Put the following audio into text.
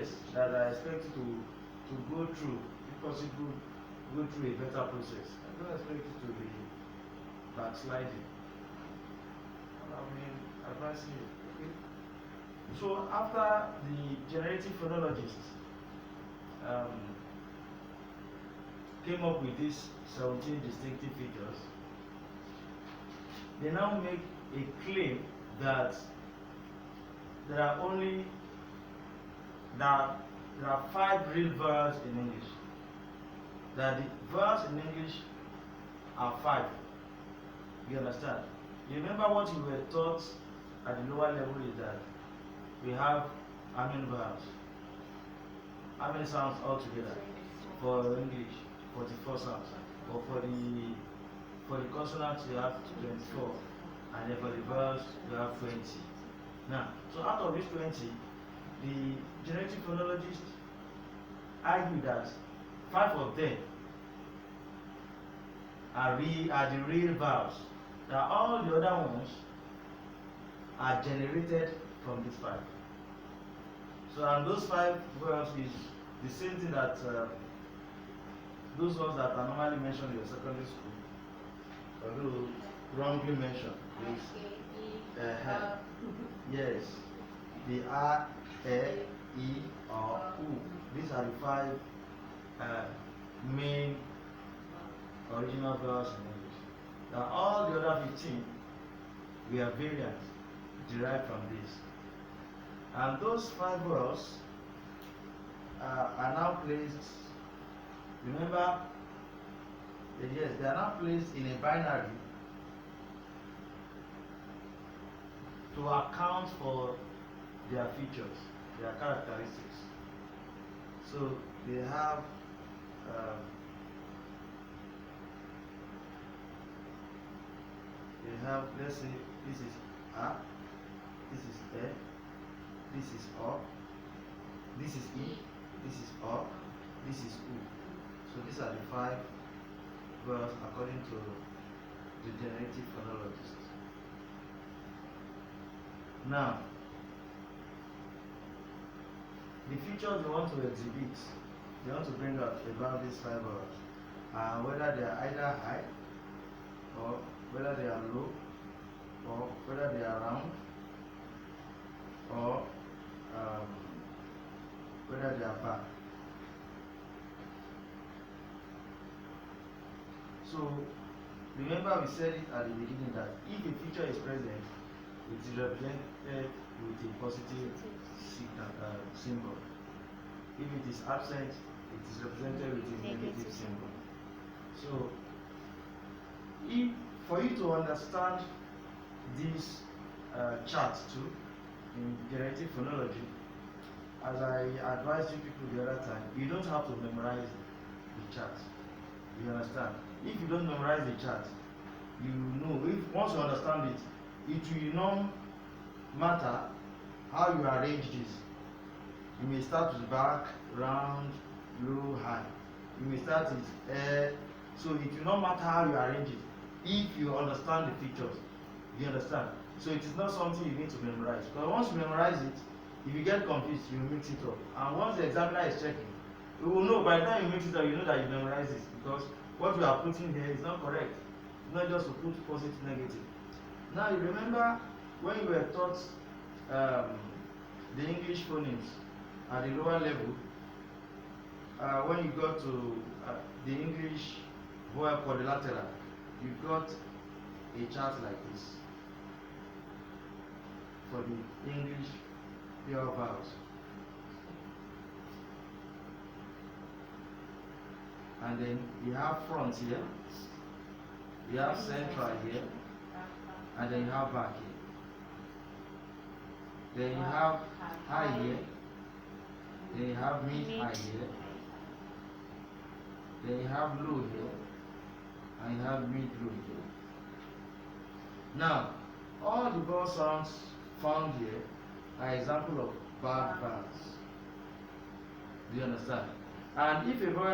process that I expect you to go through, if possible, go through a better process. I don't expect you to be backsliding. I mean, advising you. Okay? So after the generative phonologists came up with these 17 distinctive features, they now make a claim that there are 5 real vowels in English. That the vowels in English are 5. You understand? You remember what you were taught at the lower level is that we have how many vowels? How many sounds altogether? For English, 44 sounds. But for the consonants you have 24. And then for the vowels you have 20. Now, so out of these 20, the generative phonologists argue that 5 of them are the real vowels. That all the other ones are generated from these 5. So, and those 5 vowels is the same thing that those ones that are normally mentioned in your secondary school, although wrongly mentioned, is yes, the A, E, or U. These are the 5 main original vowels in English. Now all the other 15 were variants derived from this. And those 5 vowels are now placed, remember, yes, they are now placed in a binary to account for their features, their characteristics. So they have let's say this is A, this is E, this is O, this is E, this is O, this is U. So these are the 5 vowels according to the generative phonologists. Now, the features they want to exhibit, they want to bring out about these 5 vowels, whether they are either high, or whether they are low, or whether they are round, or whether they are back. So remember we said it at the beginning that if a feature is present, it is represented with a positive symbol. If it is absent, it is represented with a negative symbol. So for you to understand this chart too in generative phonology, as I advised you people the other time, you don't have to memorize the chart. You understand? If you don't memorize the chart, you know, once you understand it, it will not matter how you arrange this. You may start with back, round, low, high. You may start with air. So it will not matter how you arrange it if you understand the features. You understand? So it is not something you need to memorize. Because once you memorize it, if you get confused, you mix it up. And once the examiner is checking, you will know by the time you mix it up, you know that you memorize it. Because what you are putting here is not correct. It's not just to put positive, negative. Now you remember when you were taught the English phonemes at the lower level, when you got to the English vowel quadrilateral, you got a chart like this for the English pure vowels. And then you have front here, you have central here, and then you have back here. Then you have high here, then you have mid-high here, then you have low here, and you have mid-low here. Now, all the vowel sounds found here are examples of bad vowels. Do you understand? And if a vowel